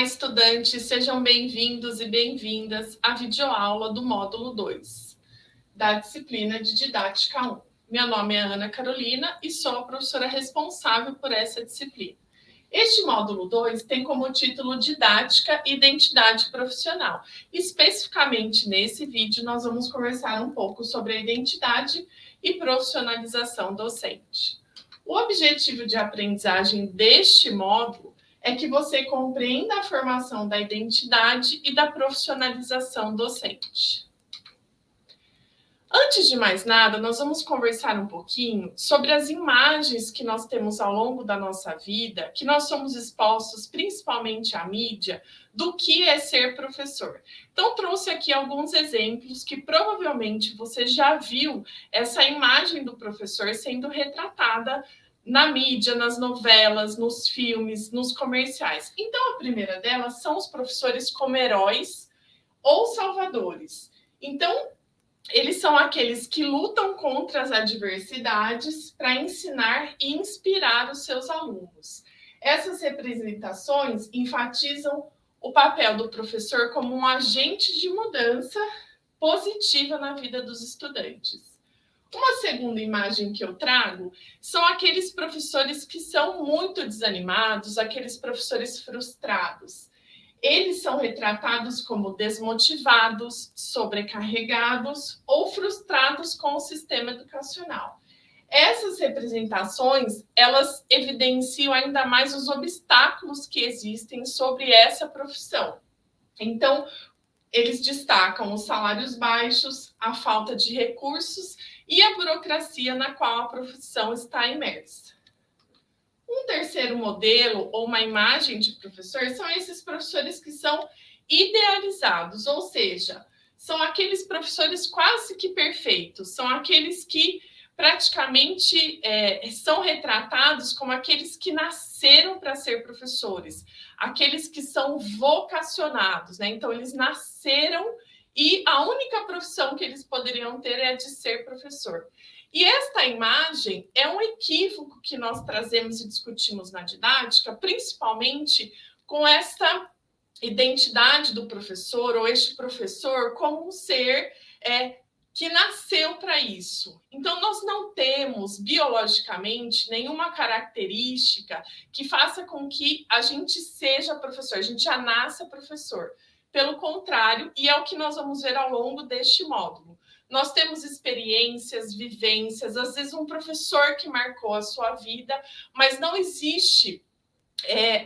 Olá, estudantes, sejam bem-vindos e bem-vindas à videoaula do módulo 2 da disciplina de Didática 1. Meu nome é Ana Carolina e sou a professora responsável por essa disciplina. Este módulo 2 tem como título Didática e Identidade Profissional. Especificamente nesse vídeo, nós vamos conversar um pouco sobre a identidade e profissionalização docente. O objetivo de aprendizagem deste módulo é que você compreenda a formação da identidade e da profissionalização docente. Antes de mais nada, nós vamos conversar um pouquinho sobre as imagens que nós temos ao longo da nossa vida, que nós somos expostos principalmente à mídia, do que é ser professor. Então, trouxe aqui alguns exemplos que provavelmente você já viu essa imagem do professor sendo retratada na mídia, nas novelas, nos filmes, nos comerciais. Então, a primeira delas são os professores como heróis ou salvadores. Então, eles são aqueles que lutam contra as adversidades para ensinar e inspirar os seus alunos. Essas representações enfatizam o papel do professor como um agente de mudança positiva na vida dos estudantes. Uma segunda imagem que eu trago são aqueles professores que são muito desanimados, aqueles professores frustrados. Eles são retratados como desmotivados, sobrecarregados ou frustrados com o sistema educacional. Essas representações, elas evidenciam ainda mais os obstáculos que existem sobre essa profissão. Então, eles destacam os salários baixos, a falta de recursos e a burocracia na qual a profissão está imersa. Um terceiro modelo ou uma imagem de professor são esses professores que são idealizados, ou seja, são aqueles professores quase que perfeitos, são aqueles que praticamente são retratados como aqueles que nasceram para ser professores, aqueles que são vocacionados, né? Então, eles nasceram e a única profissão que eles poderiam ter é a de ser professor. E esta imagem é um equívoco que nós trazemos e discutimos na didática, principalmente com esta identidade do professor, ou este professor como um ser que nasceu para isso. Então, nós não temos, biologicamente, nenhuma característica que faça com que a gente seja professor, a gente já nasça professor. Pelo contrário, e é o que nós vamos ver ao longo deste módulo. Nós temos experiências, vivências, às vezes um professor que marcou a sua vida, mas não existe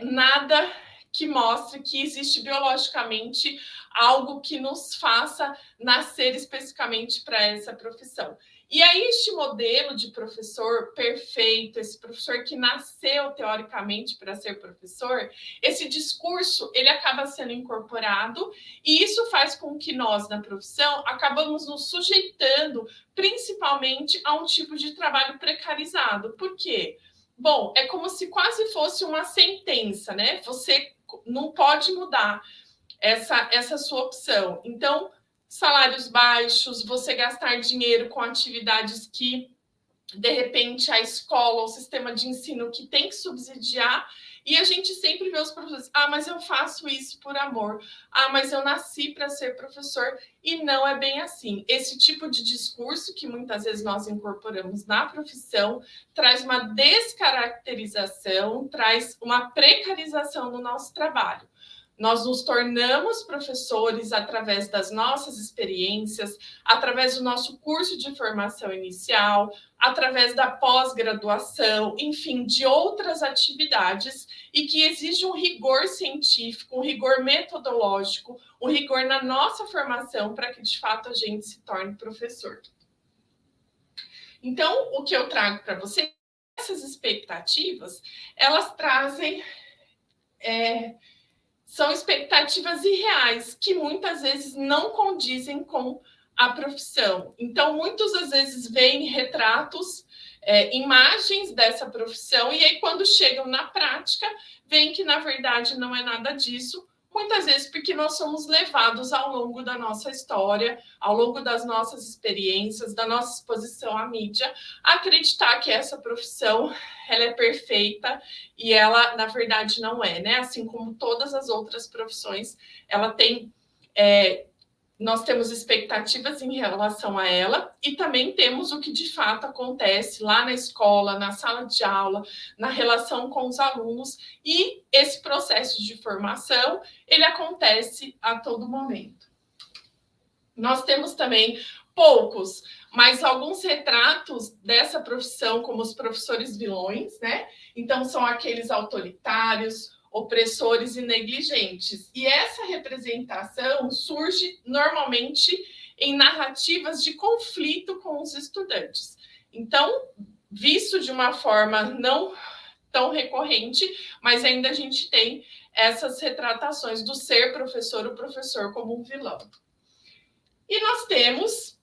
nada que mostre que existe biologicamente algo que nos faça nascer especificamente para essa profissão. E aí, este modelo de professor perfeito, esse professor que nasceu teoricamente para ser professor, esse discurso, ele acaba sendo incorporado e isso faz com que nós, na profissão, acabamos nos sujeitando principalmente a um tipo de trabalho precarizado. Por quê? Bom, é como se quase fosse uma sentença, né? Você não pode mudar essa sua opção. Então, salários baixos, você gastar dinheiro com atividades que, de repente, a escola ou o sistema de ensino que tem que subsidiar, e a gente sempre vê os professores, mas eu faço isso por amor, mas eu nasci para ser professor, e não é bem assim. Esse tipo de discurso que muitas vezes nós incorporamos na profissão traz uma descaracterização, traz uma precarização no nosso trabalho. Nós nos tornamos professores através das nossas experiências, através do nosso curso de formação inicial, através da pós-graduação, enfim, de outras atividades, e que exige um rigor científico, um rigor metodológico, um rigor na nossa formação para que, de fato, a gente se torne professor. Então, o que eu trago para vocês, essas expectativas, elas trazem... são expectativas irreais, que muitas vezes não condizem com a profissão. Então, muitas das vezes veem retratos, imagens dessa profissão, e aí quando chegam na prática, veem que, na verdade, não é nada disso, Muitas vezes porque nós somos levados ao longo da nossa história, ao longo das nossas experiências, da nossa exposição à mídia, a acreditar que essa profissão ela é perfeita e ela, na verdade, não é, né? Assim como todas as outras profissões, ela tem... nós temos expectativas em relação a ela e também temos o que de fato acontece lá na escola, na sala de aula, na relação com os alunos, e esse processo de formação, ele acontece a todo momento. Nós temos também poucos, mas alguns retratos dessa profissão, como os professores vilões, né? Então, são aqueles autoritários, opressores e negligentes. E essa representação surge normalmente em narrativas de conflito com os estudantes. Então, visto de uma forma não tão recorrente, mas ainda a gente tem essas retratações do ser professor, o professor como um vilão. E nós temos,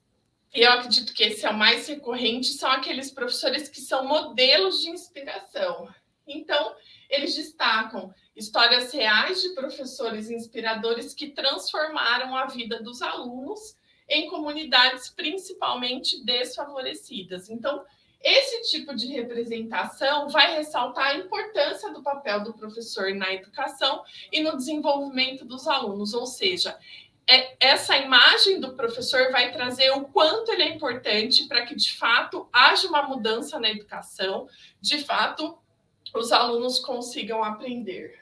e eu acredito que esse é o mais recorrente, são aqueles professores que são modelos de inspiração. Então, eles destacam histórias reais de professores inspiradores que transformaram a vida dos alunos em comunidades principalmente desfavorecidas. Então, esse tipo de representação vai ressaltar a importância do papel do professor na educação e no desenvolvimento dos alunos, ou seja, essa imagem do professor vai trazer o quanto ele é importante para que, de fato, haja uma mudança na educação, de fato, os alunos consigam aprender.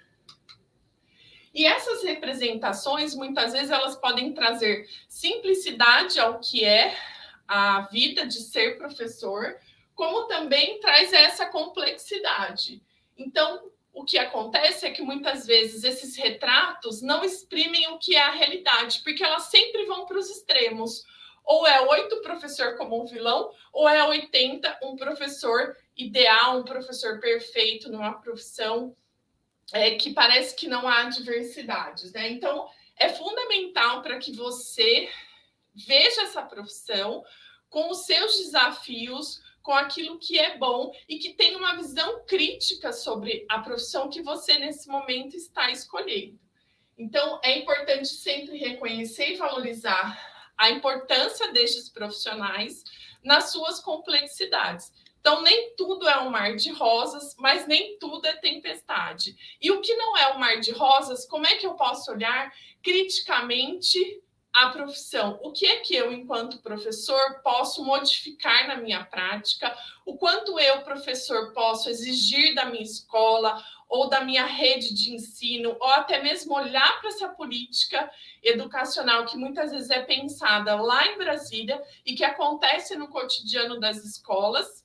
E essas representações, muitas vezes, elas podem trazer simplicidade ao que é a vida de ser professor, como também traz essa complexidade. Então, o que acontece é que muitas vezes esses retratos não exprimem o que é a realidade, porque elas sempre vão para os extremos. Ou é 8 professor como um vilão, ou é 80 um professor ideal, um professor perfeito numa profissão que parece que não há diversidades, né? Então, é fundamental para que você veja essa profissão com os seus desafios, com aquilo que é bom e que tenha uma visão crítica sobre a profissão que você, nesse momento, está escolhendo. Então, é importante sempre reconhecer e valorizar a importância destes profissionais nas suas complexidades. Então, nem tudo é um mar de rosas, mas nem tudo é tempestade. E o que não é um mar de rosas, como é que eu posso olhar criticamente a profissão? O que é que eu, enquanto professor, posso modificar na minha prática? O quanto eu, professor, posso exigir da minha escola ou da minha rede de ensino, ou até mesmo olhar para essa política educacional que muitas vezes é pensada lá em Brasília e que acontece no cotidiano das escolas,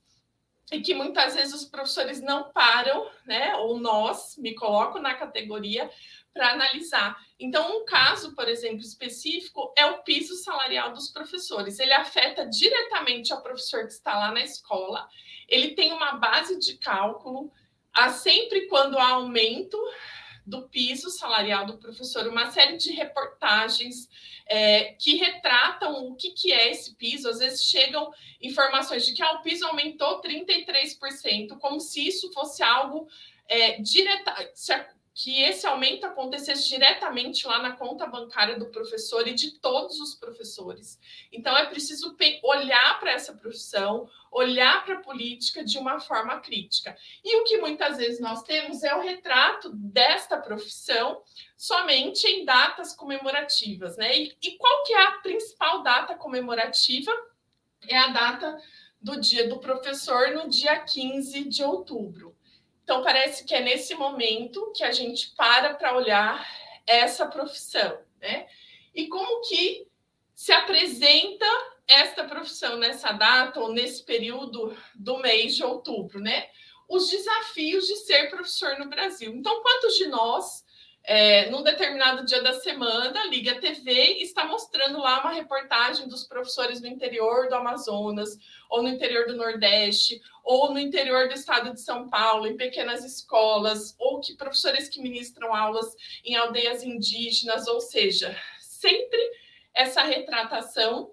e que muitas vezes os professores não param, né? Ou nós, me coloco na categoria, para analisar. Então, um caso, por exemplo, específico é o piso salarial dos professores. Ele afeta diretamente ao professor que está lá na escola. Ele tem uma base de cálculo. Sempre quando há aumento do piso salarial do professor, uma série de reportagens que retratam o que é esse piso. Às vezes chegam informações de que o piso aumentou 33%, como se isso fosse algo que esse aumento acontecesse diretamente lá na conta bancária do professor e de todos os professores. Então, é preciso olhar para essa profissão, olhar para a política de uma forma crítica. E o que muitas vezes nós temos é o retrato desta profissão somente em datas comemorativas, né? E qual que é a principal data comemorativa? É a data do Dia do Professor, no dia 15 de outubro. Então, parece que é nesse momento que a gente para olhar essa profissão, né? E como que se apresenta esta profissão nessa data ou nesse período do mês de outubro, né? Os desafios de ser professor no Brasil. Então, quantos de nós, num determinado dia da semana, liga a TV e está mostrando lá uma reportagem dos professores do interior do Amazonas, ou no interior do Nordeste, ou no interior do estado de São Paulo, em pequenas escolas, ou que professores que ministram aulas em aldeias indígenas, ou seja, sempre essa retratação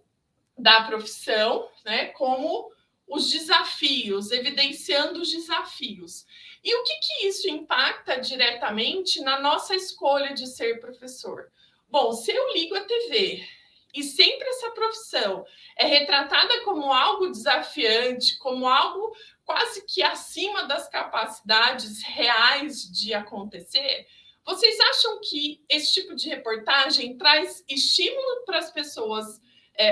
da profissão, né, como os desafios, evidenciando os desafios. E o que isso impacta diretamente na nossa escolha de ser professor? Bom, se eu ligo a TV e sempre essa profissão é retratada como algo desafiante, como algo quase que acima das capacidades reais de acontecer, vocês acham que esse tipo de reportagem traz estímulo para as pessoas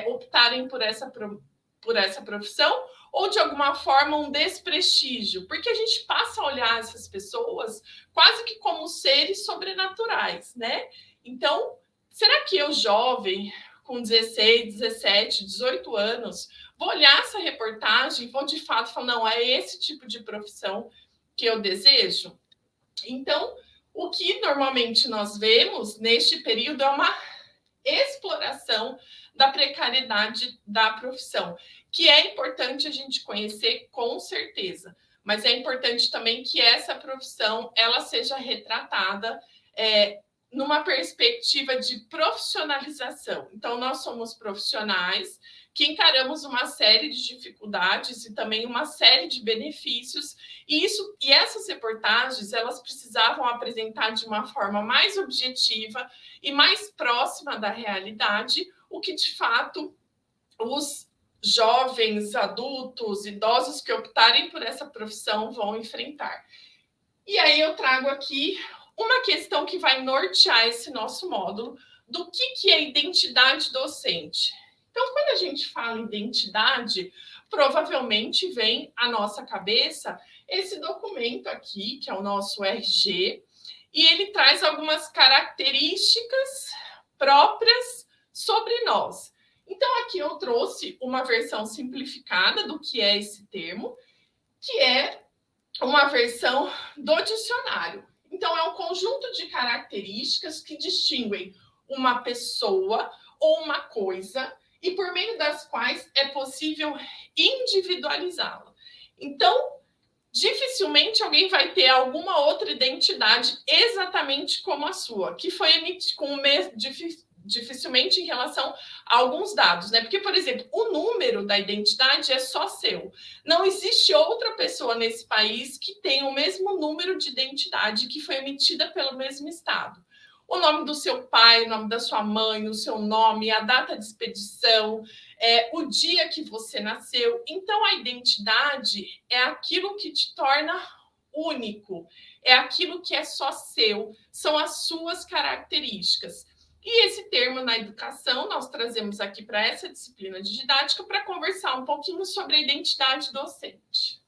optarem por essa profissão? Ou de alguma forma um desprestígio? Porque a gente passa a olhar essas pessoas quase que como seres sobrenaturais, né? Então, será que eu, jovem, com 16, 17, 18 anos, vou olhar essa reportagem e vou de fato falar, não, é esse tipo de profissão que eu desejo? Então, o que normalmente nós vemos neste período é uma exploração da precariedade da profissão, que é importante a gente conhecer com certeza, mas é importante também que essa profissão ela seja retratada numa perspectiva de profissionalização. Então, nós somos profissionais que encaramos uma série de dificuldades e também uma série de benefícios, e essas reportagens elas precisavam apresentar de uma forma mais objetiva e mais próxima da realidade, o que de fato os jovens, adultos, idosos que optarem por essa profissão vão enfrentar. E aí eu trago aqui uma questão que vai nortear esse nosso módulo do que é identidade docente. Então, quando a gente fala em identidade, provavelmente vem à nossa cabeça esse documento aqui, que é o nosso RG, e ele traz algumas características próprias sobre nós. Então, aqui eu trouxe uma versão simplificada do que é esse termo, que é uma versão do dicionário. Então, é um conjunto de características que distinguem uma pessoa ou uma coisa e por meio das quais é possível individualizá-la. Então, dificilmente alguém vai ter alguma outra identidade exatamente como a sua, que foi emitida com o mesmo dificilmente em relação a alguns dados, né? Porque, por exemplo, o número da identidade é só seu. Não existe outra pessoa nesse país que tenha o mesmo número de identidade que foi emitida pelo mesmo estado. O nome do seu pai, o nome da sua mãe, o seu nome, a data de expedição, o dia que você nasceu. Então, a identidade é aquilo que te torna único, é aquilo que é só seu, são as suas características. E esse termo na educação nós trazemos aqui para essa disciplina de didática para conversar um pouquinho sobre a identidade docente.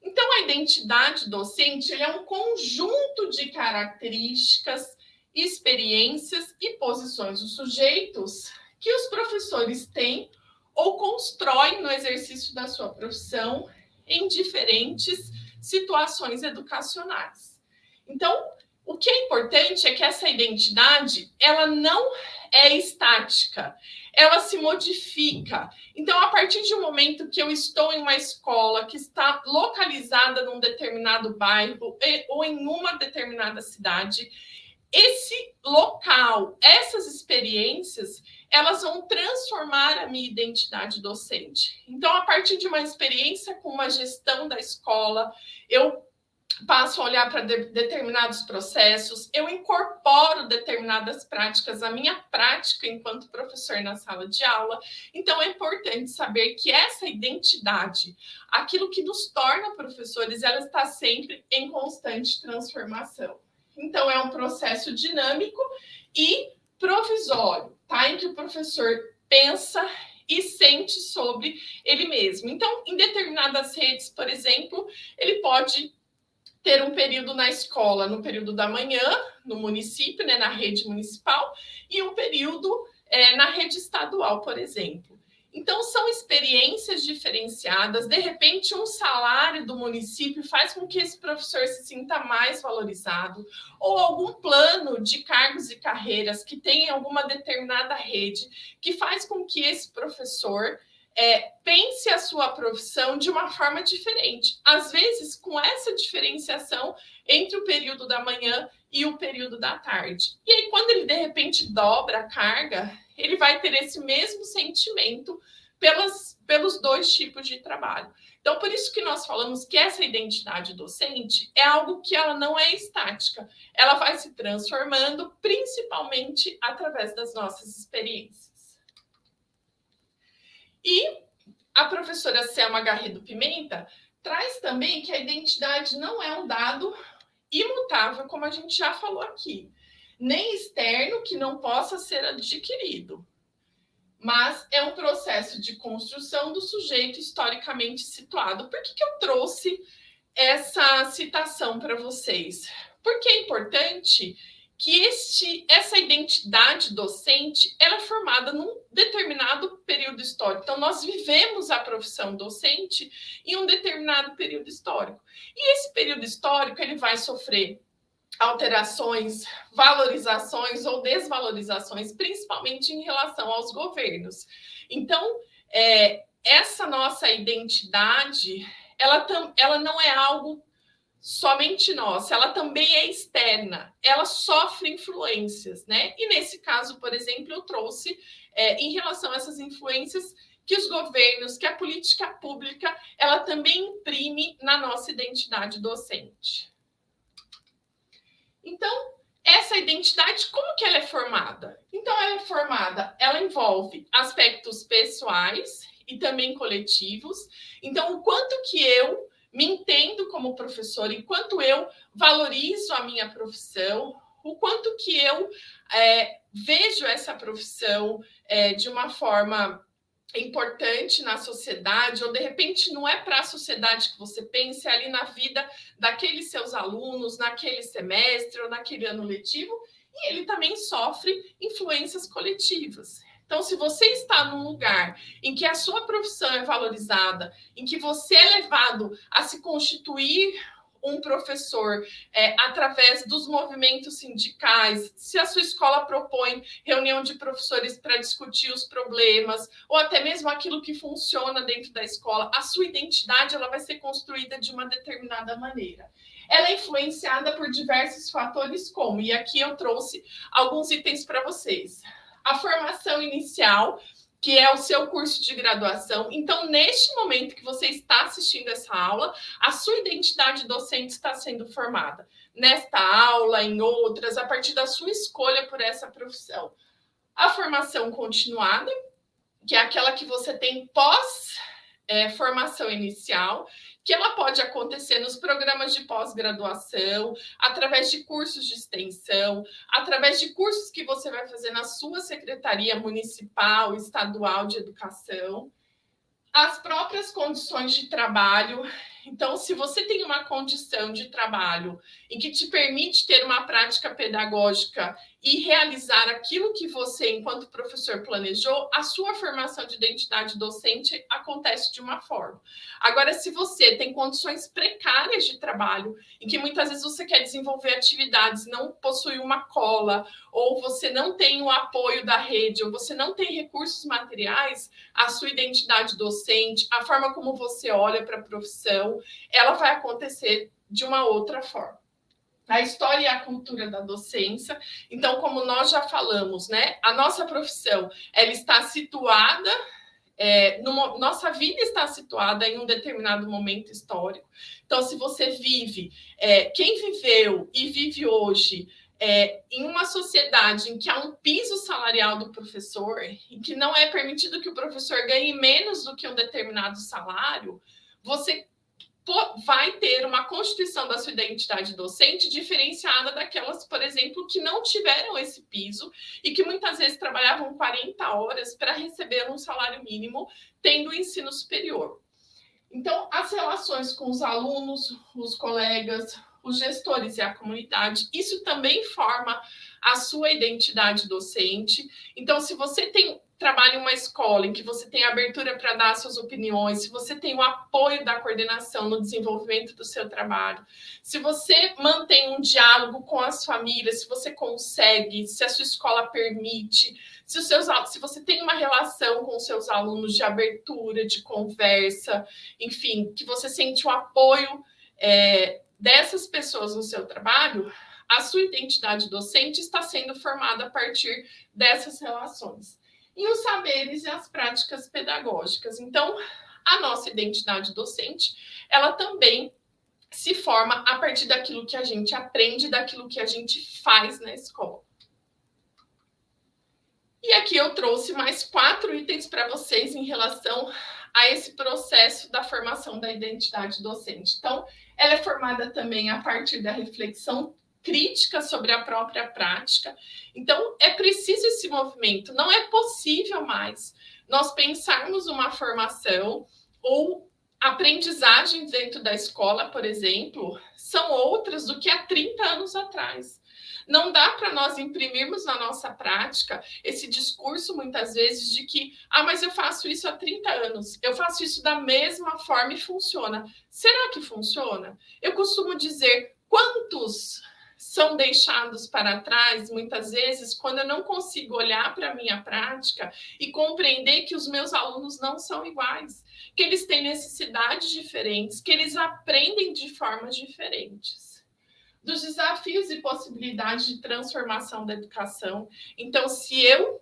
Então, a identidade docente é um conjunto de características, experiências e posições dos sujeitos que os professores têm ou constroem no exercício da sua profissão em diferentes situações educacionais. Então, o que é importante é que essa identidade, ela não é estática, ela se modifica. Então, a partir de um momento que eu estou em uma escola que está localizada num determinado bairro ou em uma determinada cidade, esse local, essas experiências, elas vão transformar a minha identidade docente. Então, a partir de uma experiência com uma gestão da escola, eu passo a olhar para determinados processos, eu incorporo determinadas práticas à minha prática enquanto professor na sala de aula. Então, é importante saber que essa identidade, aquilo que nos torna professores, ela está sempre em constante transformação. Então, é um processo dinâmico e provisório, tá? Em que o professor pensa e sente sobre ele mesmo. Então, em determinadas redes, por exemplo, ele pode ter um período na escola, no período da manhã, no município, né, na rede municipal, e um período na rede estadual, por exemplo. Então, são experiências diferenciadas. De repente, um salário do município faz com que esse professor se sinta mais valorizado, ou algum plano de cargos e carreiras que tem em alguma determinada rede, que faz com que esse professor pense a sua profissão de uma forma diferente. Às vezes, com essa diferenciação entre o período da manhã e o período da tarde. E aí, quando ele, de repente, dobra a carga, ele vai ter esse mesmo sentimento pelos dois tipos de trabalho. Então, por isso que nós falamos que essa identidade docente é algo que ela não é estática, ela vai se transformando, principalmente através das nossas experiências. E a professora Selma Garrido Pimenta traz também que a identidade não é um dado imutável, como a gente já falou aqui, nem externo que não possa ser adquirido, mas é um processo de construção do sujeito historicamente situado. Por que eu trouxe essa citação para vocês? Porque é importante que essa identidade docente ela é formada num determinado período histórico. Então, nós vivemos a profissão docente em um determinado período histórico. E esse período histórico ele vai sofrer alterações, valorizações ou desvalorizações, principalmente em relação aos governos. Então, essa nossa identidade, ela não é algo somente nossa, ela também é externa, ela sofre influências, né? E nesse caso, por exemplo, eu trouxe em relação a essas influências que os governos, que a política pública, ela também imprime na nossa identidade docente. Então, essa identidade, como que ela é formada? Então, ela envolve aspectos pessoais e também coletivos. Então, o quanto que eu me entendo como professora, enquanto eu valorizo a minha profissão, o quanto que eu vejo essa profissão de uma forma importante na sociedade, ou de repente não é para a sociedade que você pensa, é ali na vida daqueles seus alunos, naquele semestre ou naquele ano letivo, e ele também sofre influências coletivas. Então, se você está num lugar em que a sua profissão é valorizada, em que você é levado a se constituir um professor através dos movimentos sindicais, se a sua escola propõe reunião de professores para discutir os problemas, ou até mesmo aquilo que funciona dentro da escola, a sua identidade ela vai ser construída de uma determinada maneira. Ela é influenciada por diversos fatores, como, e aqui eu trouxe alguns itens para vocês. A formação inicial, que é o seu curso de graduação. Então, neste momento que você está assistindo essa aula, a sua identidade docente está sendo formada. Nesta aula, em outras, a partir da sua escolha por essa profissão. A formação continuada, que é aquela que você tem pós-formação inicial, que ela pode acontecer nos programas de pós-graduação, através de cursos de extensão, através de cursos que você vai fazer na sua secretaria municipal, estadual de educação. As próprias condições de trabalho. Então, se você tem uma condição de trabalho em que te permite ter uma prática pedagógica e realizar aquilo que você, enquanto professor, planejou, a sua formação de identidade docente acontece de uma forma. Agora, se você tem condições precárias de trabalho, em que muitas vezes você quer desenvolver atividades, não possui uma cola, ou você não tem o apoio da rede, ou você não tem recursos materiais, a sua identidade docente, a forma como você olha para a profissão, ela vai acontecer de uma outra forma. A história e a cultura da docência. Então, como nós já falamos, né, a nossa profissão ela está situada, nossa vida está situada em um determinado momento histórico. Então, se você vive, quem viveu e vive hoje em uma sociedade em que há um piso salarial do professor, em que não é permitido que o professor ganhe menos do que um determinado salário, você vai ter uma constituição da sua identidade docente diferenciada daquelas, por exemplo, que não tiveram esse piso e que muitas vezes trabalhavam 40 horas para receber um salário mínimo, tendo o ensino superior. Então, as relações com os alunos, os colegas, os gestores e a comunidade, isso também forma a sua identidade docente. Então, se você trabalha em uma escola em que você tem abertura para dar suas opiniões, se você tem o apoio da coordenação no desenvolvimento do seu trabalho, se você mantém um diálogo com as famílias, se você consegue, se a sua escola permite, se você tem uma relação com os seus alunos de abertura, de conversa, enfim, que você sente o apoio dessas pessoas no seu trabalho, a sua identidade docente está sendo formada a partir dessas relações. e os saberes e as práticas pedagógicas. Então, a nossa identidade docente, ela também se forma a partir daquilo que a gente aprende, daquilo que a gente faz na escola. E aqui eu trouxe mais 4 itens para vocês em relação a esse processo da formação da identidade docente. Então, ela é formada também a partir da reflexão crítica sobre a própria prática. Então, é preciso esse movimento. Não é possível mais nós pensarmos uma formação ou aprendizagens dentro da escola, por exemplo, são outras do que há 30 anos atrás. Não dá para nós imprimirmos na nossa prática esse discurso, muitas vezes, de que, mas eu faço isso há 30 anos, eu faço isso da mesma forma e funciona. Será que funciona? Eu costumo dizer, quantos são deixados para trás, muitas vezes, quando eu não consigo olhar para a minha prática e compreender que os meus alunos não são iguais, que eles têm necessidades diferentes, que eles aprendem de formas diferentes. Dos desafios e possibilidades de transformação da educação. Então, se eu,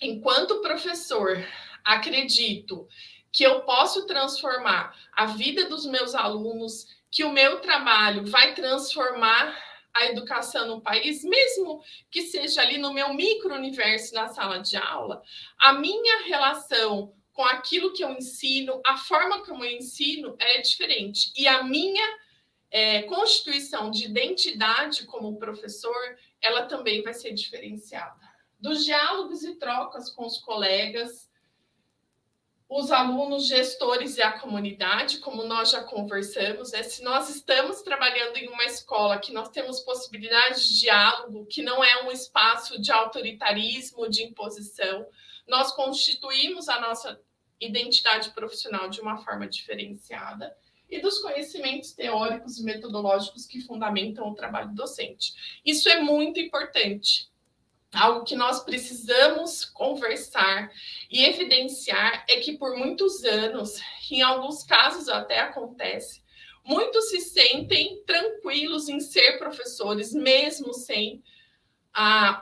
enquanto professor, acredito que eu posso transformar a vida dos meus alunos, que o meu trabalho vai transformar a educação no país, mesmo que seja ali no meu micro-universo na sala de aula, a minha relação com aquilo que eu ensino, a forma como eu ensino é diferente. E a minha constituição de identidade como professor, ela também vai ser diferenciada. Dos diálogos e trocas com os colegas, os alunos, gestores e a comunidade, como nós já conversamos, se nós estamos trabalhando em uma escola que nós temos possibilidade de diálogo, que não é um espaço de autoritarismo, de imposição, nós constituímos a nossa identidade profissional de uma forma diferenciada, e dos conhecimentos teóricos e metodológicos que fundamentam o trabalho docente. Isso é muito importante. Algo que nós precisamos conversar e evidenciar é que por muitos anos, em alguns casos até acontece, muitos se sentem tranquilos em ser professores, mesmo sem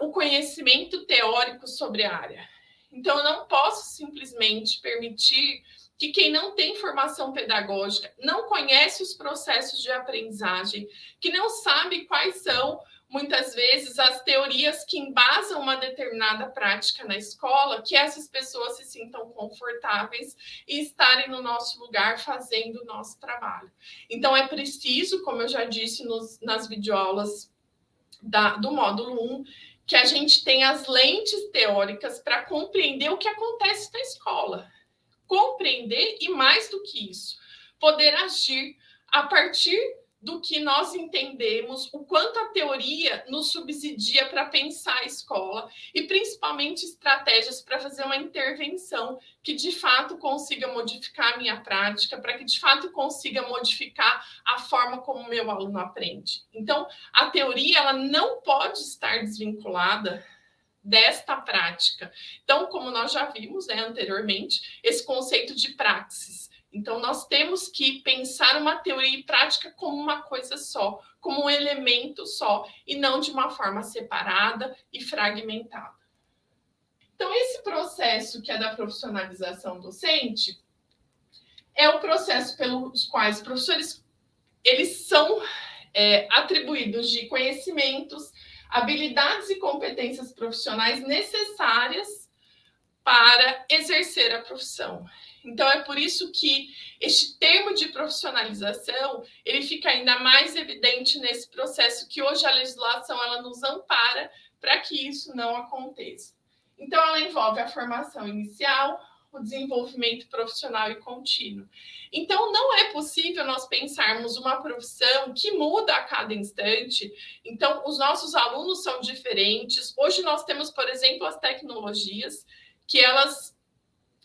o conhecimento teórico sobre a área. Então, eu não posso simplesmente permitir que quem não tem formação pedagógica, não conhece os processos de aprendizagem, que não sabe quais são, muitas vezes, as teorias que embasam uma determinada prática na escola, que essas pessoas se sintam confortáveis e estarem no nosso lugar fazendo o nosso trabalho. Então, é preciso, como eu já disse nas videoaulas do módulo 1, que a gente tenha as lentes teóricas para compreender o que acontece na escola. Compreender e, mais do que isso, poder agir a partir do que nós entendemos, o quanto a teoria nos subsidia para pensar a escola e, principalmente, estratégias para fazer uma intervenção que, de fato, consiga modificar a minha prática, para que, de fato, consiga modificar a forma como o meu aluno aprende. Então, a teoria ela não pode estar desvinculada desta prática. Então, como nós já vimos anteriormente, esse conceito de praxis. Então, nós temos que pensar uma teoria e prática como uma coisa só, como um elemento só, e não de uma forma separada e fragmentada. Então, esse processo que é da profissionalização docente é o processo pelos quais os professores eles são atribuídos de conhecimentos, habilidades e competências profissionais necessárias para exercer a profissão. Então, é por isso que este termo de profissionalização, ele fica ainda mais evidente nesse processo que hoje a legislação ela nos ampara para que isso não aconteça. Então, ela envolve a formação inicial, o desenvolvimento profissional e contínuo. Então, não é possível nós pensarmos uma profissão que muda a cada instante. Então, os nossos alunos são diferentes. Hoje nós temos, por exemplo, as tecnologias, que elas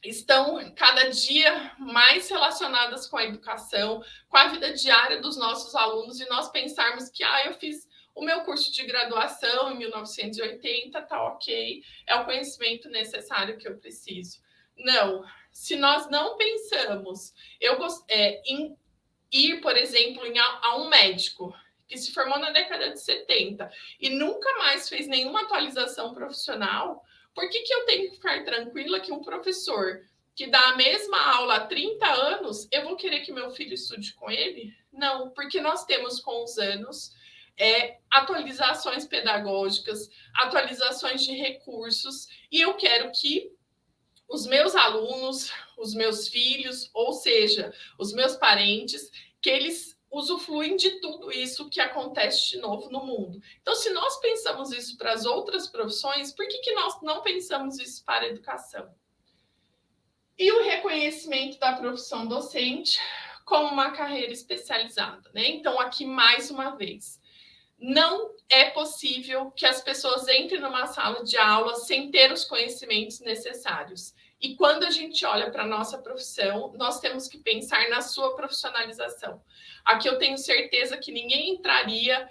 estão cada dia mais relacionadas com a educação, com a vida diária dos nossos alunos, e nós pensarmos que eu fiz o meu curso de graduação em 1980, tá ok, é o conhecimento necessário que eu preciso. Não, se nós não pensamos em ir, por exemplo, a um médico que se formou na década de 70 e nunca mais fez nenhuma atualização profissional, Por que eu tenho que ficar tranquila que um professor que dá a mesma aula há 30 anos, eu vou querer que meu filho estude com ele? Não, porque nós temos com os anos atualizações pedagógicas, atualizações de recursos, e eu quero que os meus alunos, os meus filhos, ou seja, os meus parentes, que eles usufruem de tudo isso que acontece de novo no mundo. Então, se nós pensamos isso para as outras profissões, por que nós não pensamos isso para a educação? E o reconhecimento da profissão docente como uma carreira especializada, né? Então, aqui mais uma vez, não é possível que as pessoas entrem numa sala de aula sem ter os conhecimentos necessários. E quando a gente olha para a nossa profissão, nós temos que pensar na sua profissionalização. Aqui eu tenho certeza que ninguém entraria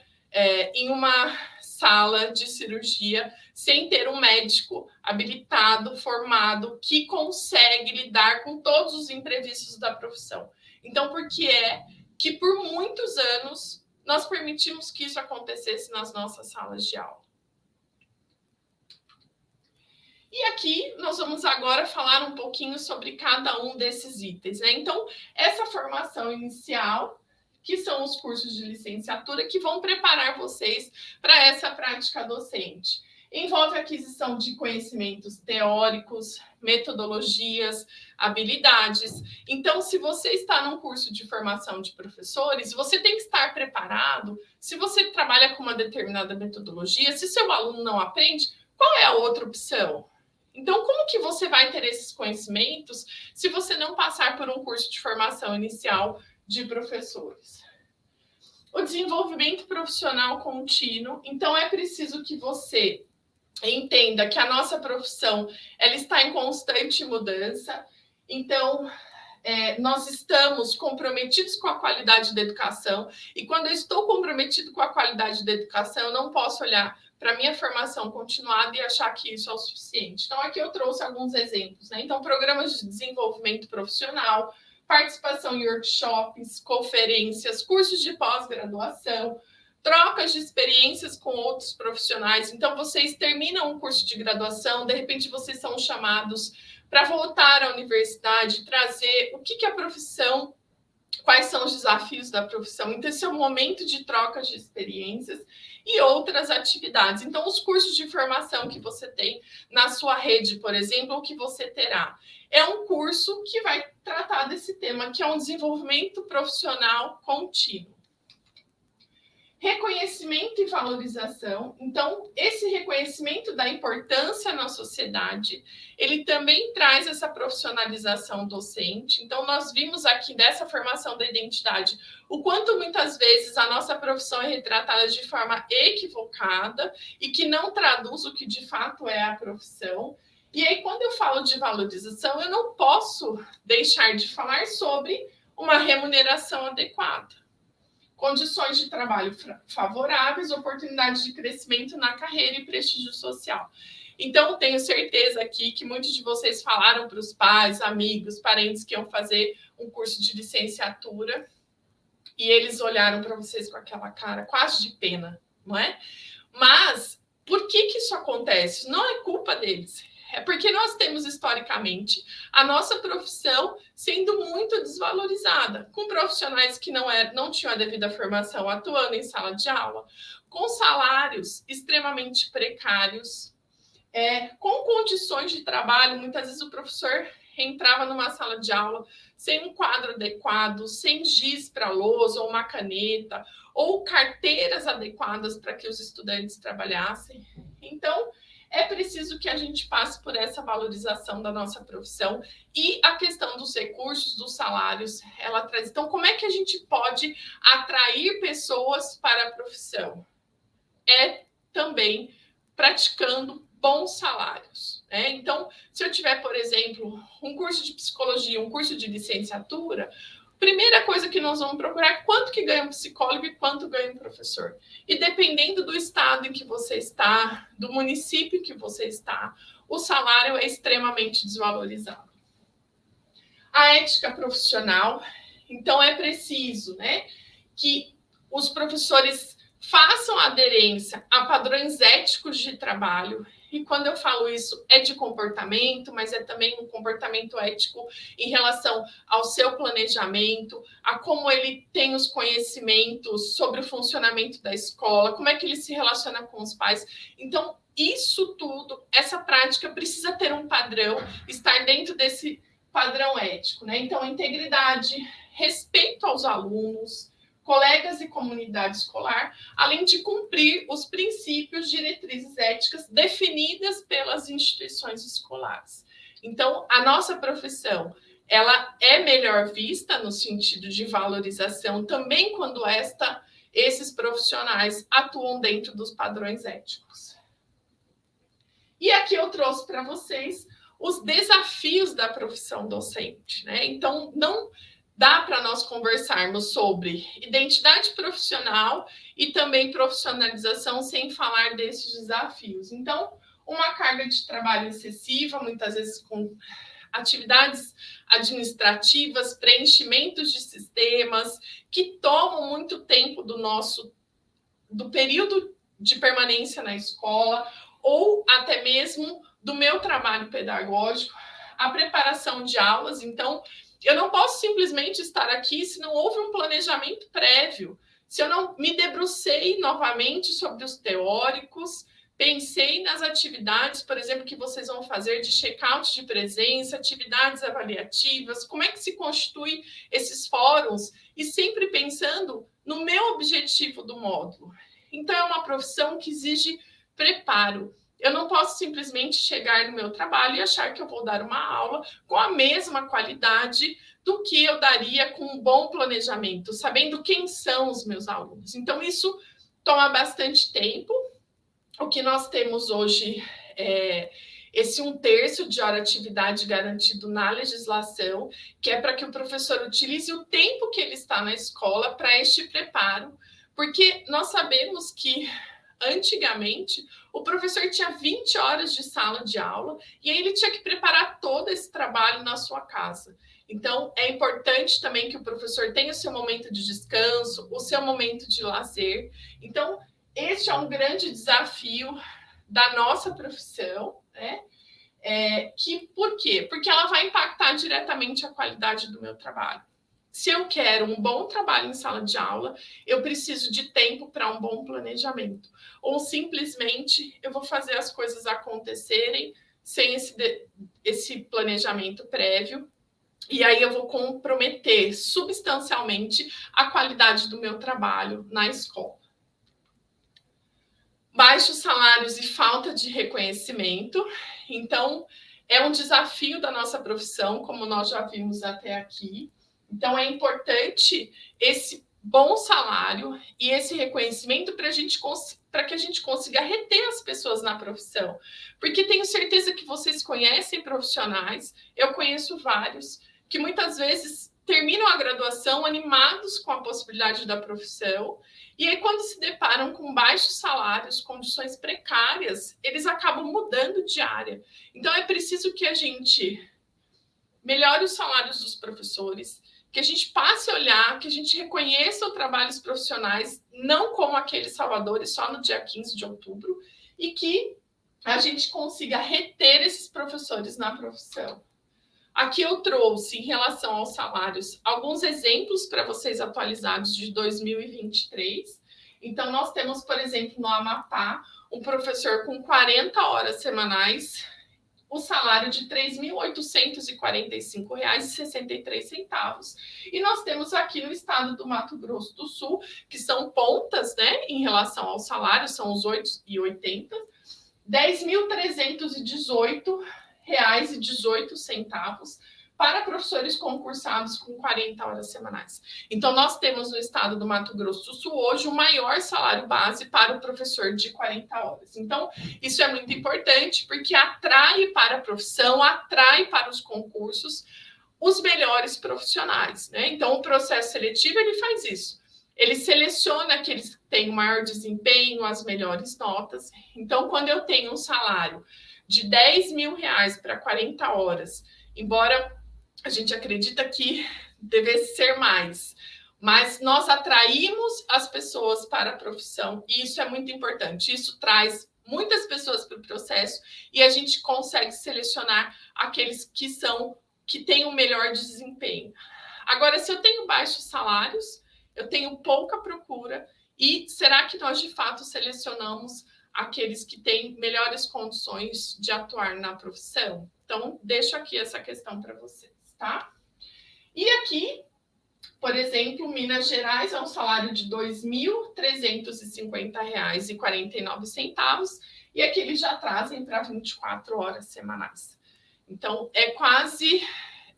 em uma sala de cirurgia sem ter um médico habilitado, formado, que consegue lidar com todos os imprevistos da profissão. Então, por que é que por muitos anos nós permitimos que isso acontecesse nas nossas salas de aula? E aqui nós vamos agora falar um pouquinho sobre cada um desses itens, né? Então, essa formação inicial, que são os cursos de licenciatura, que vão preparar vocês para essa prática docente. Envolve a aquisição de conhecimentos teóricos, metodologias, habilidades. Então, se você está num curso de formação de professores, você tem que estar preparado. Se você trabalha com uma determinada metodologia, se seu aluno não aprende, qual é a outra opção? Então, como que você vai ter esses conhecimentos se você não passar por um curso de formação inicial de professores? O desenvolvimento profissional contínuo. Então, é preciso que você entenda que a nossa profissão ela está em constante mudança. Então, nós estamos comprometidos com a qualidade da educação. E quando eu estou comprometido com a qualidade da educação, eu não posso olhar para a minha formação continuada e achar que isso é o suficiente. Então, aqui eu trouxe alguns exemplos, né? Então, programas de desenvolvimento profissional, participação em workshops, conferências, cursos de pós-graduação, trocas de experiências com outros profissionais. Então, vocês terminam um curso de graduação, de repente vocês são chamados para voltar à universidade, trazer o que é a profissão, quais são os desafios da profissão. Então, esse é um momento de troca de experiências e outras atividades. Então, os cursos de formação que você tem na sua rede, por exemplo, o que você terá é um curso que vai tratar desse tema, que é um desenvolvimento profissional contínuo. Reconhecimento e valorização. Então, esse reconhecimento da importância na sociedade, ele também traz essa profissionalização docente. Então, nós vimos aqui dessa formação da identidade o quanto muitas vezes a nossa profissão é retratada de forma equivocada e que não traduz o que de fato é a profissão. E aí, quando eu falo de valorização, eu não posso deixar de falar sobre uma remuneração adequada, condições de trabalho favoráveis, oportunidades de crescimento na carreira e prestígio social. Então, tenho certeza aqui que muitos de vocês falaram para os pais, amigos, parentes que iam fazer um curso de licenciatura e eles olharam para vocês com aquela cara quase de pena, não é? Mas, por que isso acontece? Não é culpa deles. É porque nós temos, historicamente, a nossa profissão sendo muito desvalorizada, com profissionais que não tinham a devida formação atuando em sala de aula, com salários extremamente precários, com condições de trabalho. Muitas vezes o professor entrava numa sala de aula sem um quadro adequado, sem giz para lousa ou uma caneta, ou carteiras adequadas para que os estudantes trabalhassem. Então, é preciso que a gente passe por essa valorização da nossa profissão e a questão dos recursos, dos salários, ela traz. Então, como é que a gente pode atrair pessoas para a profissão? É também praticando bons salários, né? Então, se eu tiver, por exemplo, um curso de psicologia, um curso de licenciatura, primeira coisa que nós vamos procurar é quanto que ganha um psicólogo e quanto ganha um professor. E dependendo do estado em que você está, do município que você está, o salário é extremamente desvalorizado. A ética profissional, então é preciso, né, que os professores façam aderência a padrões éticos de trabalho. e quando eu falo isso, é de comportamento, mas é também um comportamento ético em relação ao seu planejamento, a como ele tem os conhecimentos sobre o funcionamento da escola, como é que ele se relaciona com os pais. Então, isso tudo, essa prática precisa ter um padrão, estar dentro desse padrão ético, né? Então, integridade, respeito aos alunos, colegas e comunidade escolar, além de cumprir os princípios, diretrizes éticas definidas pelas instituições escolares. Então, a nossa profissão, ela é melhor vista no sentido de valorização também quando esses profissionais atuam dentro dos padrões éticos. E aqui eu trouxe para vocês os desafios da profissão docente, né? Então, não dá para nós conversarmos sobre identidade profissional e também profissionalização sem falar desses desafios. Então, uma carga de trabalho excessiva, muitas vezes com atividades administrativas, preenchimentos de sistemas que tomam muito tempo do período de permanência na escola ou até mesmo do meu trabalho pedagógico, a preparação de aulas. Então, eu não posso simplesmente estar aqui se não houve um planejamento prévio, se eu não me debrucei novamente sobre os teóricos, pensei nas atividades, por exemplo, que vocês vão fazer de check-out de presença, atividades avaliativas, como é que se constitui esses fóruns, e sempre pensando no meu objetivo do módulo. Então, é uma profissão que exige preparo. Eu não posso simplesmente chegar no meu trabalho e achar que eu vou dar uma aula com a mesma qualidade do que eu daria com um bom planejamento, sabendo quem são os meus alunos. Então, isso toma bastante tempo. O que nós temos hoje é esse 1/3 de hora atividade garantido na legislação, que é para que o professor utilize o tempo que ele está na escola para este preparo, porque nós sabemos que antigamente, o professor tinha 20 horas de sala de aula e aí ele tinha que preparar todo esse trabalho na sua casa. Então, é importante também que o professor tenha o seu momento de descanso, o seu momento de lazer. Então, este é um grande desafio da nossa profissão, né? Por quê? Porque ela vai impactar diretamente a qualidade do meu trabalho. Se eu quero um bom trabalho em sala de aula, eu preciso de tempo para um bom planejamento. Ou simplesmente eu vou fazer as coisas acontecerem sem esse planejamento prévio, e aí eu vou comprometer substancialmente a qualidade do meu trabalho na escola. Baixos salários e falta de reconhecimento. Então, é um desafio da nossa profissão, como nós já vimos até aqui. Então, é importante esse bom salário e esse reconhecimento para que a gente consiga reter as pessoas na profissão. Porque tenho certeza que vocês conhecem profissionais, eu conheço vários, que muitas vezes terminam a graduação animados com a possibilidade da profissão, e aí quando se deparam com baixos salários, condições precárias, eles acabam mudando de área. Então, é preciso que a gente melhore os salários dos professores, que a gente passe a olhar, que a gente reconheça o trabalho dos profissionais, não como aqueles salvadores só no dia 15 de outubro, e que a gente consiga reter esses professores na profissão. Aqui eu trouxe, em relação aos salários, alguns exemplos para vocês atualizados de 2023. Então, nós temos, por exemplo, no Amapá, um professor com 40 horas semanais, o salário de R$ 3.845,63. E nós temos aqui no estado do Mato Grosso do Sul, que são pontas, né, em relação ao salário, são os 8,80, R$ 10.318,18 para professores concursados com 40 horas semanais. Então, nós temos no estado do Mato Grosso do Sul hoje o maior salário base para o professor de 40 horas. Então, isso é muito importante porque atrai para a profissão, atrai para os concursos os melhores profissionais, né? Então, o processo seletivo, ele faz isso. Ele seleciona aqueles que têm o maior desempenho, as melhores notas. Então, quando eu tenho um salário de R$ 10.000 para 40 horas, embora a gente acredita que devesse ser mais, mas nós atraímos as pessoas para a profissão, e isso é muito importante. Isso traz muitas pessoas para o processo e a gente consegue selecionar aqueles que têm o melhor desempenho. Agora, se eu tenho baixos salários, eu tenho pouca procura, e será que nós de fato selecionamos aqueles que têm melhores condições de atuar na profissão? Então, deixo aqui essa questão para vocês, tá? E aqui, por exemplo, Minas Gerais é um salário de R$ 2.350,49, e aqui eles já trazem para 24 horas semanais. Então, é quase...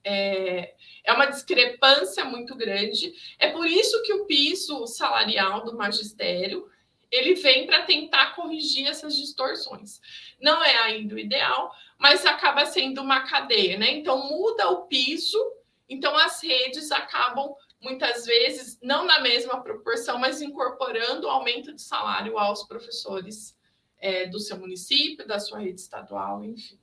É uma discrepância muito grande. É por isso que o piso salarial do magistério ele vem para tentar corrigir essas distorções. Não é ainda o ideal, mas acaba sendo uma cadeia, né? Então, muda o piso, então as redes acabam, muitas vezes, não na mesma proporção, mas incorporando o aumento de salário aos professores do seu município, da sua rede estadual, enfim.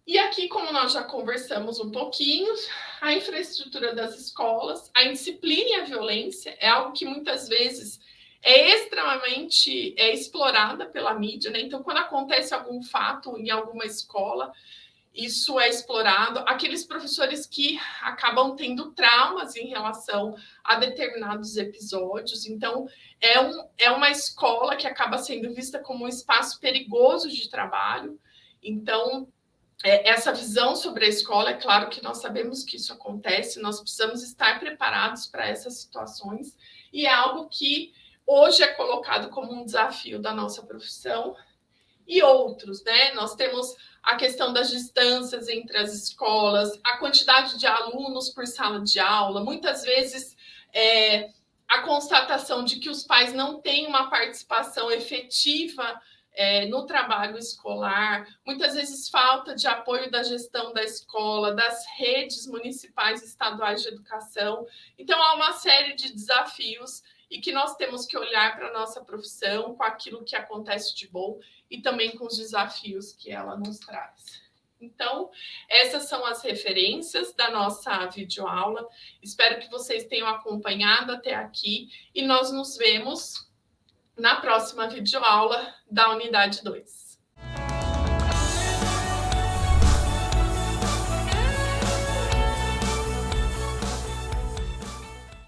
E aqui, como nós já conversamos um pouquinho, a infraestrutura das escolas, a indisciplina e a violência é algo que muitas vezes é extremamente explorada pela mídia, né? Então, quando acontece algum fato em alguma escola, isso é explorado. Aqueles professores que acabam tendo traumas em relação a determinados episódios. Então, é uma escola que acaba sendo vista como um espaço perigoso de trabalho. Então, essa visão sobre a escola, é claro que nós sabemos que isso acontece, nós precisamos estar preparados para essas situações, e é algo que hoje é colocado como um desafio da nossa profissão, e outros, né? Nós temos a questão das distâncias entre as escolas, a quantidade de alunos por sala de aula, muitas vezes a constatação de que os pais não têm uma participação efetiva no trabalho escolar, muitas vezes falta de apoio da gestão da escola, das redes municipais e estaduais de educação. Então, há uma série de desafios e que nós temos que olhar para a nossa profissão com aquilo que acontece de bom e também com os desafios que ela nos traz. Então, essas são as referências da nossa videoaula. Espero que vocês tenham acompanhado até aqui e nós nos vemos na próxima videoaula da unidade 2.